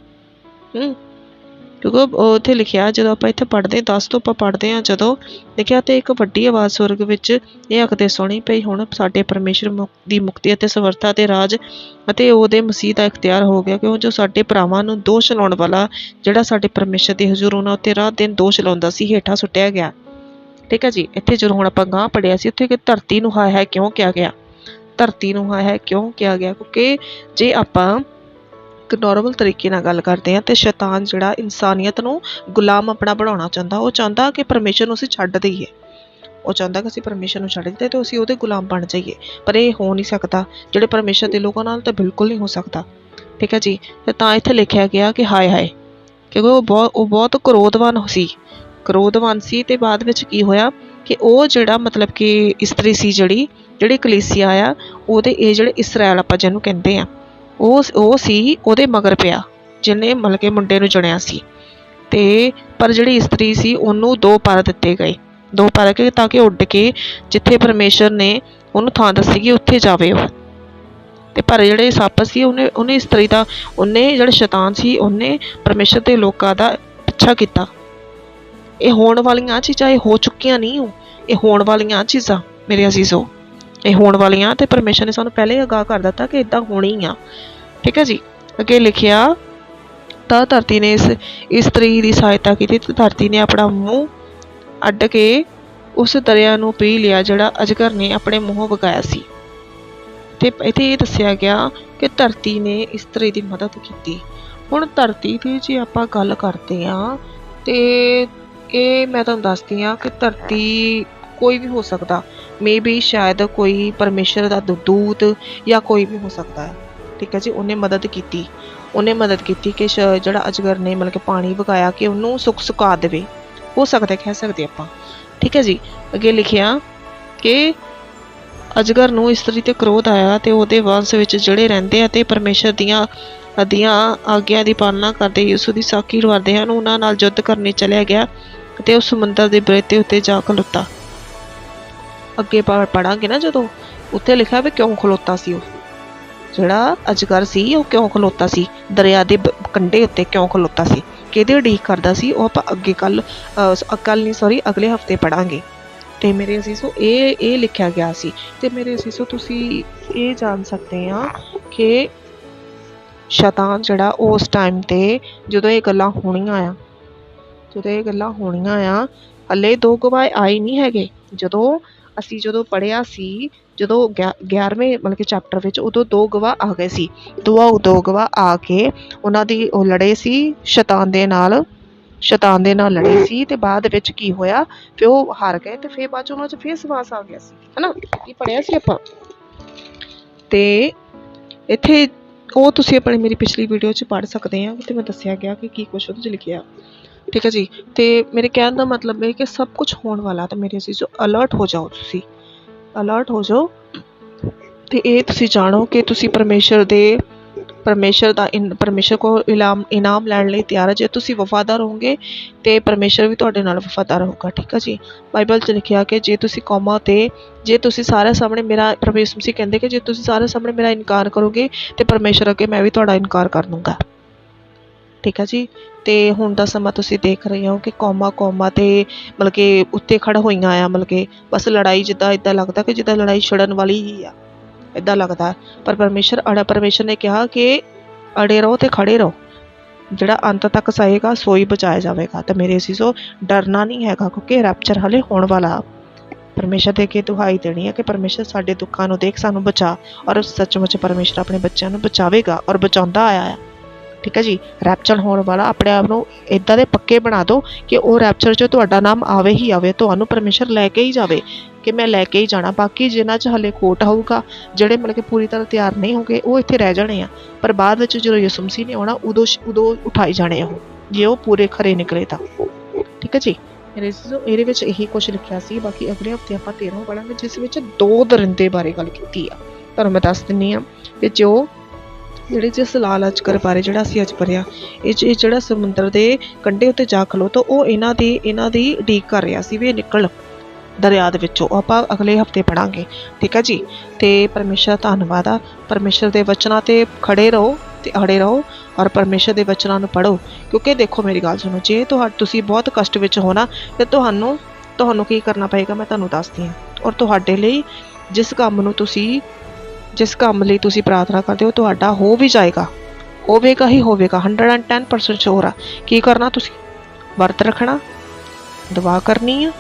ਕਿਉਂਕਿ ਉੱਥੇ ਲਿਖਿਆ, ਜਦੋਂ ਆਪਾਂ ਇੱਥੇ ਪੜ੍ਹਦੇ 10 ਤੋਂ ਆਪਾਂ ਪੜ੍ਹਦੇ ਹਾਂ, ਜਦੋਂ ਲਿਖਿਆ ਤੇ ਇੱਕ ਵੱਡੀ ਆਵਾਜ਼ ਸਵਰਗ ਵਿੱਚ ਇਹ ਆਖਦੇ ਸੁਣੀ ਪਈ, ਹੁਣ ਸਾਡੇ ਪਰਮੇਸ਼ਰ ਦੀ ਮੁਕਤੀ ਅਤੇ ਸਮਰੱਥਾ ਤੇ ਰਾਜ ਅਤੇ ਉਹਦੇ ਮਸੀਹ ਦਾ ਇਖਤਿਆਰ ਹੋ ਗਿਆ, ਕਿਉਂ ਜੋ ਸਾਡੇ ਭਰਾਵਾਂ ਨੂੰ ਦੋਸ਼ ਲਾਉਣ ਵਾਲਾ ਜਿਹੜਾ ਸਾਡੇ ਪਰਮੇਸ਼ਰ ਦੇ ਹਜ਼ੂਰ ਉਹਨਾਂ ਉੱਤੇ ਰਾਤ ਦਿਨ ਦੋਸ਼ ਲਾਉਂਦਾ ਸੀ, ਹੇਠਾਂ ਸੁੱਟਿਆ ਗਿਆ। ਠੀਕ ਹੈ ਜੀ। ਇੱਥੇ ਜਦੋਂ ਹੁਣ ਆਪਾਂ ਗਾਂਹ ਪੜ੍ਹਿਆ ਸੀ ਉੱਥੇ ਕਿ ਧਰਤੀ ਨੂੰ ਹਾਏ ਹਾਏ ਕਿਉਂ ਕਿਹਾ ਗਿਆ। ਕਿਉਂਕਿ ਜੇ ਆਪਾਂ ਇੱਕ ਨੋਰਮਲ ਤਰੀਕੇ ਨਾਲ ਗੱਲ ਕਰਦੇ ਹਾਂ ਤੇ ਸ਼ੈਤਾਨ ਜਿਹੜਾ ਇਨਸਾਨੀਅਤ ਨੂੰ ਗੁਲਾਮ ਆਪਣਾ ਬਣਾਉਣਾ ਚਾਹੁੰਦਾ, ਉਹ ਚਾਹੁੰਦਾ ਕਿ ਪਰਮੇਸ਼ਰ ਨੂੰ ਅਸੀਂ ਛੱਡ ਦਈਏ, ਉਹ ਚਾਹੁੰਦਾ ਕਿ ਅਸੀਂ ਪਰਮੇਸ਼ਰ ਨੂੰ ਛੱਡ ਦਿੱਤੇ ਤੇ ਅਸੀਂ ਉਹਦੇ ਗੁਲਾਮ ਬਣ ਜਾਈਏ। ਪਰ ਇਹ ਹੋ ਨਹੀਂ ਸਕਦਾ, ਜਿਹੜੇ ਪਰਮੇਸ਼ਰ ਦੇ ਲੋਕਾਂ ਨਾਲ ਤਾਂ ਬਿਲਕੁਲ ਨਹੀਂ ਹੋ ਸਕਦਾ। ਠੀਕ ਹੈ ਜੀ। ਤੇ ਤਾਂ ਇੱਥੇ ਲਿਖਿਆ ਗਿਆ ਕਿ ਹਾਏ ਹਾਏ, ਕਿਉਂਕਿ ਉਹ ਬਹੁਤ ਕ੍ਰੋਧਵਾਨ ਸੀ। ਤੇ ਬਾਅਦ ਵਿੱਚ ਕੀ ਹੋਇਆ ਕਿ ਉਹ ਜਿਹੜਾ ਮਤਲਬ ਕਿ ਇਸਤਰੀ ਸੀ ਜਿਹੜੀ ਕਲੀਸਿਆ ਆ ਉਹਦੇ ਇਹ ਜਿਹੜੇ ਇਸਰਾਇਲ ਆਪਾਂ ਜਿਹਨੂੰ ਕਹਿੰਦੇ ਆ ਉਹ ਸੀ ਉਹਦੇ ਮਗਰ ਪਿਆ। ਜਿਹਨੇ ਮਤਲਬ ਕਿ ਮੁੰਡੇ ਨੂੰ ਚੁਣਿਆ ਸੀ। ਤੇ ਪਰ ਜਿਹੜੀ ਇਸਤਰੀ ਸੀ ਉਹਨੂੰ 2 ਪਰ ਦਿੱਤੇ ਗਏ, 2 ਪਰ ਕੇ ਤਾਂ ਕਿ ਉੱਡ ਕੇ ਜਿੱਥੇ ਪਰਮੇਸ਼ਰ ਨੇ ਉਹਨੂੰ ਥਾਂ ਦੱਸੀ ਕਿ ਉੱਥੇ ਜਾਵੇ ਉਹ। ਤੇ ਪਰ ਜਿਹੜੇ ਸੱਪ ਸੀ ਉਹਨੇ ਇਸਤਰੀ ਦਾ, ਉਹਨੇ ਜਿਹੜਾ ਸ਼ੈਤਾਨ ਸੀ ਉਹਨੇ ਪਰਮੇਸ਼ਰ ਦੇ ਲੋਕਾਂ ਦਾ ਪਿੱਛਾ ਕੀਤਾ। ਇਹ ਹੋਣ ਵਾਲੀਆਂ ਚੀਜ਼ਾਂ, ਇਹ ਹੋ ਚੁੱਕੀਆਂ ਨਹੀਂ, ਇਹ ਹੋਣ ਵਾਲੀਆਂ ਚੀਜ਼ਾਂ ਮੇਰੇ ਅਜ਼ੀਜ਼ੋ, ਇਹ ਹੋਣ ਵਾਲੀਆਂ। ਤੇ ਪਰਮੇਸ਼ਰ ਨੇ ਸਾਨੂੰ ਪਹਿਲੇ ਆਗਾਹ ਕਰ ਦਿੱਤਾ ਕਿ ਇਦਾਂ ਹੋਣੀ ਆ। ਠੀਕ ਹੈ ਜੀ। ਅੱਗੇ ਲਿਖਿਆ, ਤਾਂ ਧਰਤੀ ਨੇ ਇਸ ਇਸਤਰੀ ਦੀ ਸਹਾਇਤਾ ਕੀਤੀ ਤੇ ਧਰਤੀ ਨੇ ਆਪਣਾ ਮੂੰਹ ਅੱਡ ਕੇ ਉਸ ਦਰਿਆ ਨੂੰ ਪੀ ਲਿਆ ਜਿਹੜਾ ਅਜਗਰ ਨੇ ਆਪਣੇ ਮੂੰਹੋਂ ਵਗਾਇਆ ਸੀ। ਤੇ ਇੱਥੇ ਇਹ ਦੱਸਿਆ ਗਿਆ ਕਿ ਧਰਤੀ ਨੇ ਇਸਤਰੀ ਦੀ ਮਦਦ ਕੀਤੀ। ਹੁਣ ਧਰਤੀ ਦੀ ਜੇ ਆਪਾਂ ਗੱਲ ਕਰਦੇ ਹਾਂ ਤੇ ਇਹ ਮੈਂ ਤੁਹਾਨੂੰ ਦੱਸਦੀ ਹਾਂ ਕਿ ਧਰਤੀ ਕੋਈ ਵੀ ਹੋ ਸਕਦਾ, ਮੇ ਬੀ ਸ਼ਾਇਦ ਕੋਈ ਪਰਮੇਸ਼ਰ ਦਾ ਦੂਤ ਜਾਂ ਕੋਈ ਵੀ ਹੋ ਸਕਦਾ ਹੈ। ਠੀਕ ਹੈ ਜੀ। ਉਹਨੇ ਮਦਦ ਕੀਤੀ ਕਿ ਜਿਹੜਾ ਅਜਗਰ ਨੇ ਮਤਲਬ ਕਿ ਪਾਣੀ ਵਗਾਇਆ ਕਿ ਉਹਨੂੰ ਸੁਕਾ ਦੇਵੇ, ਹੋ ਸਕਦਾ, ਕਹਿ ਸਕਦੇ ਆਪਾਂ। ਠੀਕ ਹੈ ਜੀ। ਅੱਗੇ ਲਿਖਿਆ ਕਿ ਅਜਗਰ ਨੂੰ ਇਸਤਰੀ ਤੇ ਕ੍ਰੋਧ ਆਇਆ ਤੇ ਉਹਦੇ ਵੰਸ਼ ਵਿੱਚ ਜਿਹੜੇ ਰਹਿੰਦੇ ਆ ਤੇ ਪਰਮੇਸ਼ਰ ਦੀਆਂ ਆਗਿਆ ਦੀ ਪਾਲਣਾ ਕਰਦੇ ਯਿਸੂ ਦੀ ਸਾਖੀ ਲਵਾਉਂਦੇ ਹਨ, ਉਹਨਾਂ ਨਾਲ ਯੁੱਧ ਕਰਨੇ ਚਲਿਆ ਗਿਆ ਤੇ ਉਸ ਸਮੁੰਦਰ ਦੇ ਬੇਟੇ ਉੱਤੇ ਜਾ ਖਲੋਤਾ। ਅੱਗੇ ਪੜਾਂਗੇ ਨਾ, ਜਦੋਂ ਉੱਥੇ ਲਿਖਿਆ ਵੀ ਕਿਉਂ ਖਲੋਤਾ ਸੀ ਉਹ ਜਿਹੜਾ ਅਜਗਰ ਸੀ, ਉਹ ਕਿਉਂ ਖਲੋਤਾ ਸੀ ਦਰਿਆ ਦੇ ਕੰਢੇ ਉੱਤੇ, ਕਿਉਂ ਖਲੋਤਾ ਸੀ, ਕਿਹਦੇ ਉਡੀਕ ਕਰਦਾ ਸੀ, ਉਹ ਆਪਾਂ ਅੱਗੇ ਅਗਲੇ ਹਫਤੇ ਪੜਾਂਗੇ। ਤੇ ਮੇਰੇ ਅਸੀਸੋ ਇਹ ਲਿਖਿਆ ਗਿਆ ਸੀ। ਤੇ ਮੇਰੇ ਅਸੀਸੋ ਤੁਸੀਂ ਇਹ ਜਾਣ ਸਕਦੇ ਆ ਕਿ ਸ਼ੈਤਾਨ ਜਿਹੜਾ ਉਸ ਟਾਈਮ ਤੇ ਜਦੋਂ ਇਹ ਗੱਲਾਂ ਹੋਣੀਆਂ ਆ, ਹਲੇ 2 ਗਵਾਹ ਆਏ ਨਹੀਂ ਹੈਗੇ। ਜਦੋਂ ਪੜ੍ਹਿਆ ਸੀ, ਜਦੋਂ 11ਵੇਂ ਮਤਲਬ ਕਿ ਚੈਪਟਰ ਵਿੱਚ, ਉਦੋਂ 2 ਗਵਾਹ ਆ ਗਏ ਸੀ। 2 ਗਵਾਹ ਆ ਕੇ ਉਹਨਾਂ ਦੀ ਉਹ ਲੜੇ ਸੀ, ਸ਼ੈਤਾਨ ਦੇ ਨਾਲ ਲੜੇ ਸੀ। ਤੇ ਬਾਅਦ ਵਿੱਚ ਕੀ ਹੋਇਆ, ਫਿਰ ਉਹ ਹਾਰ ਗਏ ਤੇ ਫਿਰ ਬਾਅਦ ਚ ਉਹਨਾਂ ਚ ਫਿਰ ਸਵਾਸ ਆ ਗਿਆ ਸੀ, ਹਨਾ, ਕੀ ਪੜ੍ਹਿਆ ਸੀ ਆਪਾਂ। ਤੇ ਇੱਥੇ ਉਹ ਤੁਸੀਂ ਆਪਣੀ ਮੇਰੀ ਪਿਛਲੀ ਵੀਡੀਓ 'ਚ ਪੜ੍ਹ ਸਕਦੇ ਆ, ਤੇ ਮੈਂ ਦੱਸਿਆ ਗਿਆ ਕਿ ਕੀ ਕੁਛ ਉਹਦੇ 'ਚ ਲਿਖਿਆ। ਠੀਕ ਹੈ ਜੀ। ਤੇ ਮੇਰੇ ਕਹਿਣ ਦਾ ਮਤਲਬ ਹੈ ਕਿ ਸਭ ਕੁਛ ਹੋਣ ਵਾਲਾ, ਤੇ ਮੇਰੇ ਅਸੀਂ ਅਲਰਟ ਹੋ ਜਾਓ, ਤੁਸੀਂ ਅਲਰਟ ਹੋ ਜਾਓ। ਤੇ ਇਹ ਤੁਸੀਂ ਜਾਣੋ ਕਿ ਤੁਸੀਂ ਪਰਮੇਸ਼ਰ ਕੋਲ ਇਨਾਮ ਲੈਣ ਲਈ ਤਿਆਰ ਹੈ। ਜੇ ਤੁਸੀਂ ਵਫਾਦਾਰ ਹੋਵੋਗੇ ਤੇ ਪਰਮੇਸ਼ਰ ਵੀ ਤੁਹਾਡੇ ਨਾਲ ਵਫਾਦਾਰ ਹੋਊਗਾ। ਠੀਕ ਹੈ ਜੀ। ਬਾਈਬਲ 'ਚ ਲਿਖਿਆ ਕਿ ਜੇ ਤੁਸੀਂ ਸਾਰਿਆਂ ਸਾਹਮਣੇ ਮੇਰਾ, ਪਰਮੇਸ਼ਰ ਮਸੀਹ ਕਹਿੰਦੇ ਕਿ ਜੇ ਤੁਸੀਂ ਸਾਰਿਆਂ ਸਾਹਮਣੇ ਮੇਰਾ ਇਨਕਾਰ ਕਰੋਗੇ ਤੇ ਪਰਮੇਸ਼ਰ ਅੱਗੇ ਮੈਂ ਵੀ ਤੁਹਾਡਾ ਇਨਕਾਰ ਕਰ ਦੂੰਗਾ। ਠੀਕ ਹੈ ਜੀ। ਤੇ ਹੁਣ ਦਾ ਸਮਾਂ ਤੁਸੀਂ ਦੇਖ ਰਹੇ ਹੋ ਕਿ ਕੌਮਾਂ ਤੇ ਮਤਲਬ ਕਿ ਉੱਤੇ ਖੜ ਹੋਈਆਂ ਆ, ਮਤਲਬ ਕਿ ਬਸ ਲੜਾਈ, ਇੱਦਾਂ ਲੱਗਦਾ ਕਿ ਜਿੱਦਾਂ ਲੜਾਈ ਛਿੜਨ ਵਾਲੀ ਹੀ ਆ, ਇੱਦਾਂ ਲੱਗਦਾ। ਪਰ ਪਰਮੇਸ਼ਰ ਨੇ ਕਿਹਾ ਕਿ ਅੜੇ ਰਹੋ ਤੇ ਖੜੇ ਰਹੋ, ਜਿਹੜਾ ਅੰਤ ਤੱਕ ਸਹੇਗਾ ਸੋਈ ਬਚਾਇਆ ਜਾਵੇਗਾ। ਤੇ ਮੇਰੇ ਅਸੀਸੋ ਡਰਨਾ ਨਹੀਂ ਹੈਗਾ, ਕਿਉਂਕਿ ਰੈਪਚਰ ਹਲੇ ਹੋਣ ਵਾਲਾ। ਪਰਮੇਸ਼ਰ ਦੇ ਅੱਗੇ ਦੁਹਾਈ ਦੇਣੀ ਹੈ ਕਿ ਪਰਮੇਸ਼ਰ ਸਾਡੇ ਦੁੱਖਾਂ ਨੂੰ ਦੇਖ ਸਾਨੂੰ ਬਚਾ, ਔਰ ਸੱਚਮੁੱਚ ਪਰਮੇਸ਼ਰ ਆਪਣੇ ਬੱਚਿਆਂ ਨੂੰ ਬਚਾਵੇਗਾ ਔਰ ਬਚਾਉਂਦਾ ਆਇਆ ਹੈ। ਠੀਕ ਹੈ ਜੀ। ਰੈਪਚਰ ਹੋਣ ਵਾਲਾ, ਆਪਣੇ ਆਪ ਨੂੰ ਇੱਦਾਂ ਦੇ ਪੱਕੇ ਬਣਾ ਦਿਓ ਕਿ ਉਹ ਰੈਪਚਰ 'ਚ ਤੁਹਾਡਾ ਨਾਮ ਆਵੇ ਹੀ ਆਵੇ, ਤੁਹਾਨੂੰ ਪਰਮੇਸ਼ਰ ਲੈ ਕੇ ਹੀ ਜਾਵੇ ਕਿ ਮੈਂ ਲੈ ਕੇ ਹੀ ਜਾਣਾ। ਬਾਕੀ ਜਿਨ੍ਹਾਂ 'ਚ ਹਲੇ ਖੋਟ ਹੋਊਗਾ, ਜਿਹੜੇ ਮਤਲਬ ਕਿ ਪੂਰੀ ਤਰ੍ਹਾਂ ਤਿਆਰ ਨਹੀਂ ਹੋਗੇ, ਉਹ ਇੱਥੇ ਰਹਿ ਜਾਣੇ ਆ। ਪਰ ਬਾਅਦ ਵਿੱਚ ਜਦੋਂ ਯਿਸੂ ਮਸੀਹ ਨੇ ਆਉਣਾ, ਉਦੋਂ ਉਠਾਈ ਜਾਣੇ ਉਹ, ਜੇ ਉਹ ਪੂਰੇ ਖਰੇ ਨਿਕਲੇ ਤਾਂ। ਠੀਕ ਹੈ ਜੀ। ਇਹਦੇ ਵਿੱਚ ਇਹੀ ਕੁਛ ਲਿਖਿਆ ਸੀ। ਬਾਕੀ ਅਗਲੇ ਹਫਤੇ ਆਪਾਂ 13ਵਾਂ ਪੜਾਂਗੇ, ਜਿਸ ਵਿੱਚ 2 ਦਰਿੰਦੇ ਬਾਰੇ ਗੱਲ ਕੀਤੀ ਆ। ਤੁਹਾਨੂੰ ਮੈਂ ਦੱਸ ਦਿੰਦੀ ਹਾਂ ਕਿ ਜਿਸ ਲਾਲ ਅਜਗਰ ਬਾਰੇ ਜਿਹੜਾ ਅਸੀਂ ਅੱਜ ਪੜ੍ਹਿਆ, ਇਹ ਜਿਹੜਾ ਸਮੁੰਦਰ ਦੇ ਕੰਢੇ ਉੱਤੇ ਜਾ ਖਲੋਤਾ, ਉਹ ਇਹਨਾਂ ਦੀ ਉਡੀਕ ਕਰ ਰਿਹਾ ਸੀ ਵੀ ਨਿਕਲ ਦਰਿਆ ਦੇ ਵਿੱਚੋਂ। ਆਪਾਂ ਅਗਲੇ ਹਫਤੇ ਪੜਾਂਗੇ। ਠੀਕ ਹੈ ਜੀ। ਤੇ ਪਰਮੇਸ਼ਰ ਧੰਨਵਾਦ ਆ। ਪਰਮੇਸ਼ਰ ਦੇ ਵਚਨਾਂ ਤੇ ਖੜੇ ਰਹੋ ਤੇ ਅੜੇ ਰਹੋ, ਔਰ ਪਰਮੇਸ਼ਰ ਦੇ ਵਚਨਾਂ ਨੂੰ ਪੜ੍ਹੋ। ਕਿਉਂਕਿ ਦੇਖੋ, ਮੇਰੀ ਗੱਲ ਸੁਣੋ, ਜੇ ਤੁਸੀਂ ਬਹੁਤ ਕਸ਼ਟ ਵਿੱਚ ਹੋ ਨਾ, ਤੇ ਤੁਹਾਨੂੰ ਕੀ ਕਰਨਾ ਪਏਗਾ, ਮੈਂ ਤੁਹਾਨੂੰ ਦੱਸਦੀ ਹਾਂ। ਔਰ ਤੁਹਾਡੇ ਲਈ ਜਿਸ ਕੰਮ ਲਈ ਤੁਸੀਂ ਪ੍ਰਾਰਥਨਾ ਕਰਦੇ ਹੋ, ਤੁਹਾਡਾ ਹੋ ਵੀ ਜਾਏਗਾ, ਹੋਵੇਗਾ ਹੀ ਹੋਵੇਗਾ, 110% ਸ਼ੋਰ ਆ। ਕੀ ਕਰਨਾ, ਤੁਸੀਂ ਵਰਤ ਰੱਖਣਾ, ਦੁਆ ਕਰਨੀ ਆ,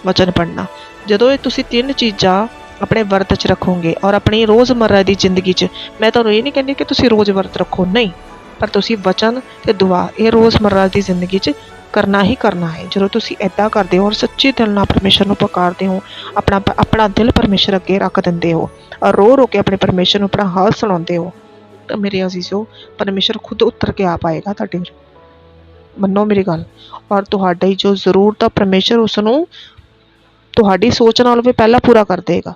ਵਚਨ ਪੜ੍ਹਨਾ। ਜਦੋਂ ਇਹ ਤੁਸੀਂ 3 ਚੀਜ਼ਾਂ ਆਪਣੇ ਵਰਤ 'ਚ ਰੱਖੋਗੇ, ਔਰ ਆਪਣੀ ਰੋਜ਼ਮर्रा ਦੀ ਜ਼ਿੰਦਗੀ 'ਚ, ਮੈਂ ਤੁਹਾਨੂੰ ਇਹ ਨਹੀਂ ਕਹਿੰਦੀ ਕਿ ਤੁਸੀਂ ਰੋਜ਼ ਵਰਤ ਰੱਖੋ, ਨਹੀਂ, ਪਰ ਤੁਸੀਂ ਵਚਨ ਤੇ ਦੁਆ ਇਹ ਰੋਜ਼ਮर्रा ਦੀ ਜ਼ਿੰਦਗੀ 'ਚ ਕਰਨਾ ਹੀ ਕਰਨਾ ਹੈ। ਜਦੋਂ ਤੁਸੀਂ ਇੱਦਾਂ ਕਰਦੇ ਹੋ ਔਰ ਸੱਚੇ ਦਿਲ ਨਾਲ ਪਰਮੇਸ਼ਰ ਨੂੰ ਪੁਕਾਰਦੇ ਹੋ, ਆਪਣਾ ਦਿਲ ਪਰਮੇਸ਼ਰ ਅੱਗੇ ਰੱਖ ਦਿੰਦੇ ਹੋ, ਔਰ ਰੋ ਕੇ ਆਪਣੇ ਪਰਮੇਸ਼ਰ ਨੂੰ ਆਪਣਾ ਹਾਲ ਸੁਣਾਉਂਦੇ ਹੋ, ਤਾਂ ਮੇਰੇ ਅਜ਼ੀਜ਼ੋ ਪਰਮੇਸ਼ਰ ਖੁਦ ਉਤਰ ਕੇ ਆ ਪਾਏਗਾ ਤੁਹਾਡੇ। ਮੰਨੋ ਮੇਰੀ ਗੱਲ। ਔਰ ਤੁਹਾਡੀ ਜੋ ਜ਼ਰੂਰਤ ਆ, ਪਰਮੇਸ਼ਰ ਉਸਨੂੰ ਤੁਹਾਡੀ ਸੋਚ ਨਾਲੋਂ ਵੀ ਪਹਿਲਾਂ ਪੂਰਾ ਕਰ ਦੇਗਾ।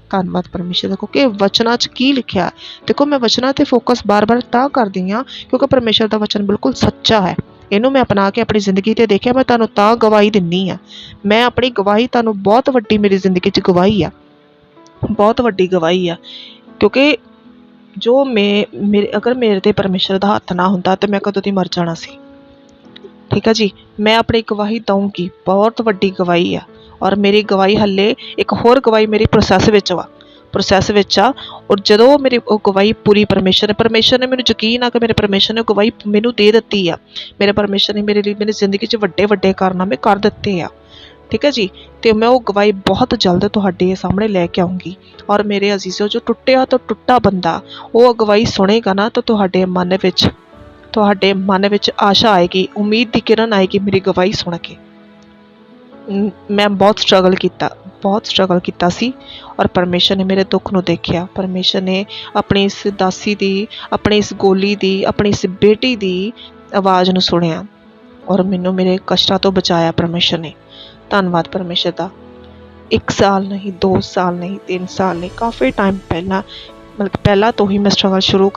ਧੰਨਵਾਦ ਪਰਮੇਸ਼ਰ ਦਾ, ਕਿਉਂਕਿ ਵਚਨਾਂ 'ਚ ਕੀ ਲਿਖਿਆ। ਦੇਖੋ ਮੈਂ ਵਚਨਾਂ 'ਤੇ ਫੋਕਸ ਬਾਰ-ਬਾਰ ਤਾਂ ਕਰਦੀ ਹਾਂ ਕਿਉਂਕਿ ਪਰਮੇਸ਼ਰ ਦਾ ਵਚਨ ਬਿਲਕੁਲ ਸੱਚਾ ਹੈ। ਇਹਨੂੰ ਮੈਂ ਅਪਣਾ ਕੇ ਆਪਣੀ ਜ਼ਿੰਦਗੀ 'ਤੇ ਦੇਖਿਆ, ਮੈਂ ਤੁਹਾਨੂੰ ਤਾਂ ਗਵਾਹੀ ਦਿੰਦੀ ਹਾਂ। ਮੈਂ ਆਪਣੀ ਗਵਾਹੀ ਤੁਹਾਨੂੰ ਬਹੁਤ ਵੱਡੀ ਮੇਰੀ ਜ਼ਿੰਦਗੀ 'ਚ ਗਵਾਹੀ ਆ, ਬਹੁਤ ਵੱਡੀ ਗਵਾਹੀ ਆ, ਕਿਉਂਕਿ ਜੋ ਮੇਰੇ ਅਗਰ ਮੇਰੇ 'ਤੇ ਪਰਮੇਸ਼ਰ ਦਾ ਹੱਥ ਨਾ ਹੁੰਦਾ ਤਾਂ ਮੈਂ ਕਦੋਂ ਦੀ ਮਰ ਜਾਣਾ ਸੀ। ਠੀਕ ਆ ਜੀ, ਮੈਂ ਆਪਣੀ ਗਵਾਹੀ ਦਊਂਗੀ, ਬਹੁਤ ਵੱਡੀ ਗਵਾਹੀ ਆ। ਔਰ ਮੇਰੀ ਗਵਾਹੀ ਹੱਲੇ ਇੱਕ ਹੋਰ ਗਵਾਹੀ ਮੇਰੀ ਪ੍ਰੋਸੈਸ ਵਿੱਚ ਆ। ਔਰ ਜਦੋਂ ਮੇਰੀ ਉਹ ਗਵਾਹੀ ਪੂਰੀ ਪਰਮੇਸ਼ਰ ਨੇ ਮੈਨੂੰ ਯਕੀਨ ਆ ਕਿ ਮੇਰੇ ਪਰਮੇਸ਼ਰ ਨੇ ਗਵਾਹੀ ਮੈਨੂੰ ਦੇ ਦਿੱਤੀ ਆ। ਮੇਰੇ ਪਰਮੇਸ਼ਰ ਨੇ ਮੇਰੇ ਲਈ ਮੇਰੀ ਜ਼ਿੰਦਗੀ 'ਚ ਵੱਡੇ ਕਾਰਨਾਮੇ ਕਰ ਦਿੱਤੇ ਆ। ਠੀਕ ਹੈ ਜੀ, ਅਤੇ ਮੈਂ ਉਹ ਗਵਾਹੀ ਬਹੁਤ ਜਲਦ ਤੁਹਾਡੇ ਸਾਹਮਣੇ ਲੈ ਕੇ ਆਊਂਗੀ। ਔਰ ਮੇਰੇ ਅਜ਼ੀਜ਼ੋ, ਜੋ ਟੁੱਟਿਆ ਤੋਂ ਟੁੱਟਾ ਬੰਦਾ ਉਹ ਗਵਾਹੀ ਸੁਣੇਗਾ ਨਾ, ਤਾਂ ਤੁਹਾਡੇ ਮਨ ਵਿੱਚ ਆਸ਼ਾ ਆਏਗੀ, ਉਮੀਦ ਦੀ ਕਿਰਨ ਆਏਗੀ ਮੇਰੀ ਗਵਾਹੀ ਸੁਣ ਕੇ। ਮੈਂ ਬਹੁਤ ਸਟਰਗਲ ਕੀਤਾ ਸੀ, ਔਰ ਪਰਮੇਸ਼ਰ ਨੇ ਮੇਰੇ ਦੁੱਖ ਨੂੰ ਦੇਖਿਆ। ਪਰਮੇਸ਼ਰ ਨੇ ਆਪਣੀ ਇਸ ਦਾਸੀ ਦੀ, ਆਪਣੀ ਇਸ ਗੋਲੀ ਦੀ, ਆਪਣੀ ਇਸ ਬੇਟੀ ਦੀ ਆਵਾਜ਼ ਨੂੰ ਸੁਣਿਆ, ਔਰ ਮੈਨੂੰ ਮੇਰੇ ਕਸ਼ਟਾਂ ਤੋਂ ਬਚਾਇਆ ਪਰਮੇਸ਼ਰ ਨੇ। ਧੰਨਵਾਦ ਪਰਮੇਸ਼ਰ ਦਾ। 1 ਸਾਲ ਨਹੀਂ, 2 ਸਾਲ ਨਹੀਂ, 3 ਸਾਲ ਨਹੀਂ, ਕਾਫੀ ਟਾਈਮ ਪਹਿਲਾਂ ਤੋਂ ਹੀ ਮੈਂ ਸਟਰਗਲ ਸ਼ੁਰੂ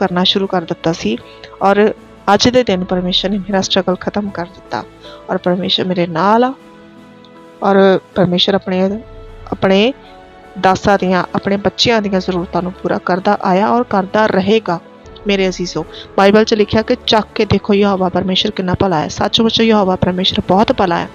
ਕਰ ਦਿੱਤਾ ਸੀ। ਔਰ ਅੱਜ ਦੇ ਦਿਨ ਪਰਮੇਸ਼ਰ ਨੇ ਮੇਰਾ ਸਟਰਗਲ ਖ਼ਤਮ ਕਰ ਦਿੱਤਾ, ਔਰ ਪਰਮੇਸ਼ਰ ਮੇਰੇ ਨਾਲ ਆ। ਔਰ ਪਰਮੇਸ਼ਰ ਆਪਣੇ ਦਾਸਾਂ ਦੀਆਂ, ਆਪਣੇ ਬੱਚਿਆਂ ਦੀਆਂ ਜ਼ਰੂਰਤਾਂ ਨੂੰ ਪੂਰਾ ਕਰਦਾ ਆਇਆ ਔਰ ਕਰਦਾ ਰਹੇਗਾ। ਮੇਰੇ ਅਜ਼ੀਜ਼ੋ, ਬਾਈਬਲ 'ਚ ਲਿਖਿਆ ਕਿ ਚੱਕ ਕੇ ਦੇਖੋ ਯਹੋਵਾ ਪਰਮੇਸ਼ਰ ਕਿੰਨਾ ਭਲਾ ਹੈ। ਸੱਚਮੁੱਚ ਯਹੋਵਾ ਪਰਮੇਸ਼ਰ ਬਹੁਤ ਭਲਾ ਹੈ,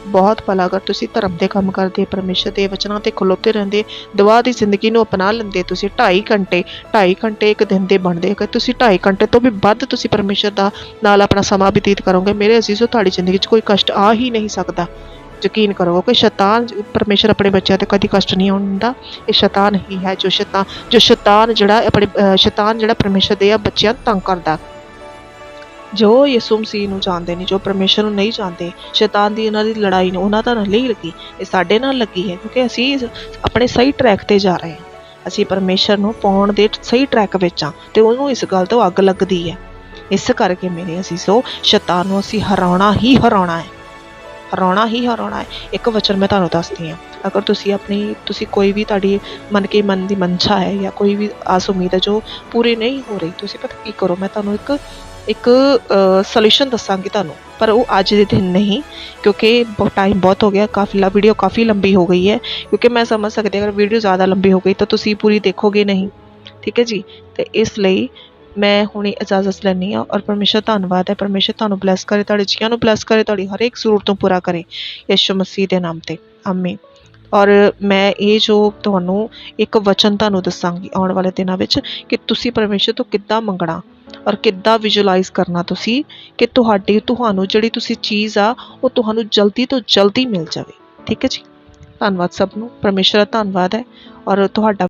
ਬਹੁਤ ਭਲਾ। ਅਗਰ ਤੁਸੀਂ ਧਰਮ ਦੇ ਕੰਮ ਕਰਦੇ, ਪਰਮੇਸ਼ਰ ਦੇ ਵਚਨਾਂ 'ਤੇ ਖਲੋਤੇ ਰਹਿੰਦੇ, ਦੁਆ ਦੀ ਜ਼ਿੰਦਗੀ ਨੂੰ ਅਪਣਾ ਲੈਂਦੇ, ਤੁਸੀਂ 2.5 ਘੰਟੇ ਇੱਕ ਦਿਨ ਦੇ ਬਣਦੇ, ਅਗਰ ਤੁਸੀਂ 2.5 ਘੰਟੇ ਤੋਂ ਵੀ ਵੱਧ ਤੁਸੀਂ ਪਰਮੇਸ਼ਰ ਦਾ ਨਾਲ ਆਪਣਾ ਸਮਾਂ ਬਤੀਤ ਕਰੋਗੇ, ਮੇਰੇ ਅਜ਼ੀਜ਼ੋ, ਤੁਹਾਡੀ ਜ਼ਿੰਦਗੀ 'ਚ ਕੋਈ ਕਸ਼ਟ ਆ ਹੀ ਨਹੀਂ ਸਕਦਾ। ਯਕੀਨ ਕਰੋ ਕਿ ਪਰਮੇਸ਼ਰ ਆਪਣੇ ਬੱਚਿਆਂ 'ਤੇ ਕਦੀ ਕਸ਼ਟ ਨਹੀਂ ਆਉਣ ਦਿੰਦਾ। ਇਹ ਸ਼ੈਤਾਨ ਹੀ ਹੈ ਜੋ ਸ਼ੈਤਾਨ ਜਿਹੜਾ ਪਰਮੇਸ਼ਰ ਦੇ ਬੱਚਿਆਂ ਨੂੰ ਤੰਗ ਕਰਦਾ। ਜੋ ਯਿਸੂ ਮਸੀਹ ਨੂੰ ਜਾਣਦੇ ਨੇ, ਜੋ ਪਰਮੇਸ਼ਰ ਨੂੰ ਨਹੀਂ ਜਾਣਦੇ, ਸ਼ੈਤਾਨ ਦੀ ਇਹਨਾਂ ਦੀ ਲੜਾਈ ਨੂੰ ਉਹਨਾਂ ਦਾ ਨਾਲ ਨਹੀਂ ਲੱਗੀ, ਇਹ ਸਾਡੇ ਨਾਲ ਲੱਗੀ ਹੈ, ਕਿਉਂਕਿ ਅਸੀਂ ਆਪਣੇ ਸਹੀ ਟਰੈਕ 'ਤੇ ਜਾ ਰਹੇ ਹਾਂ। ਅਸੀਂ ਪਰਮੇਸ਼ਰ ਨੂੰ ਪਾਉਣ ਦੇ ਸਹੀ ਟਰੈਕ ਵਿੱਚ ਹਾਂ, ਅਤੇ ਉਹਨੂੰ ਇਸ ਗੱਲ ਤੋਂ ਅੱਗ ਲੱਗਦੀ ਹੈ। ਇਸ ਕਰਕੇ ਮੇਰੇ ਅਜ਼ੀਜ਼ੋ, ਸ਼ੈਤਾਨ ਨੂੰ ਅਸੀਂ ਹਰਾਉਣਾ ਹੀ ਹਰਾਉਣਾ ਹੈ। ਇੱਕ ਵਚਨ ਮੈਂ ਤੁਹਾਨੂੰ ਦੱਸਦੀ ਹਾਂ, ਅਗਰ ਤੁਸੀਂ ਕੋਈ ਵੀ ਤੁਹਾਡੀ ਮਨ ਦੀ ਮਨਸ਼ਾ ਹੈ, ਜਾਂ ਕੋਈ ਵੀ ਆਸ ਉਮੀਦ ਹੈ ਜੋ ਪੂਰੀ ਨਹੀਂ ਹੋ ਰਹੀ, ਤੁਸੀਂ ਪਤਾ ਕੀ ਕਰੋ, ਮੈਂ ਤੁਹਾਨੂੰ ਇੱਕ ਸੋਲਿਊਸ਼ਨ ਦੱਸਾਂਗੀ ਤੁਹਾਨੂੰ, ਪਰ ਉਹ ਅੱਜ ਦੇ ਦਿਨ ਨਹੀਂ, ਕਿਉਂਕਿ ਟਾਈਮ ਬਹੁਤ ਹੋ ਗਿਆ, ਵੀਡੀਓ ਕਾਫੀ ਲੰਬੀ ਹੋ ਗਈ ਹੈ। ਕਿਉਂਕਿ ਮੈਂ ਸਮਝ ਸਕਦੀ ਅਗਰ ਵੀਡੀਓ ਜ਼ਿਆਦਾ ਲੰਬੀ ਹੋ ਗਈ ਤਾਂ ਤੁਸੀਂ ਪੂਰੀ ਦੇਖੋਗੇ ਨਹੀਂ। ਠੀਕ ਹੈ ਜੀ, ਅਤੇ ਇਸ ਲਈ ਮੈਂ ਹੁਣੇ ਇਜਾਜ਼ਤ ਲੈਂਦੀ ਹਾਂ। ਔਰ ਪਰਮੇਸ਼ਰ ਧੰਨਵਾਦ ਹੈ, ਪਰਮੇਸ਼ਰ ਤੁਹਾਨੂੰ ਬਲੈਸ ਕਰੇ, ਤੁਹਾਡੇ ਜੀਆਂ ਨੂੰ ਬਲੈਸ ਕਰੇ, ਤੁਹਾਡੀ ਹਰੇਕ ਜ਼ਰੂਰਤ ਨੂੰ ਪੂਰਾ ਕਰੇ, ਯਿਸੂ ਮਸੀਹ ਦੇ ਨਾਮ 'ਤੇ, ਆਮੀਨ। ਔਰ ਮੈਂ ਇਹ ਜੋ ਤੁਹਾਨੂੰ ਇੱਕ ਵਚਨ ਤੁਹਾਨੂੰ ਦੱਸਾਂਗੀ ਆਉਣ ਵਾਲੇ ਦਿਨਾਂ ਵਿੱਚ, ਕਿ ਤੁਸੀਂ ਪਰਮੇਸ਼ਰ ਤੋਂ ਕਿੱਦਾਂ ਮੰਗਣਾ, ਔਰ ਕਿੱਦਾਂ ਵਿਜ਼ੂਅਲਾਈਜ਼ ਕਰਨਾ ਤੁਸੀਂ, ਕਿ ਤੁਹਾਨੂੰ ਜਿਹੜੀ ਤੁਸੀਂ ਚੀਜ਼ ਆ ਉਹ ਤੁਹਾਨੂੰ ਜਲਦੀ ਤੋਂ ਜਲਦੀ ਮਿਲ ਜਾਵੇ। ਠੀਕ ਹੈ ਜੀ, ਧੰਨਵਾਦ ਸਭ ਨੂੰ, ਪਰਮੇਸ਼ਰ ਦਾ ਧੰਨਵਾਦ ਹੈ। ਔਰ ਤੁਹਾਡਾ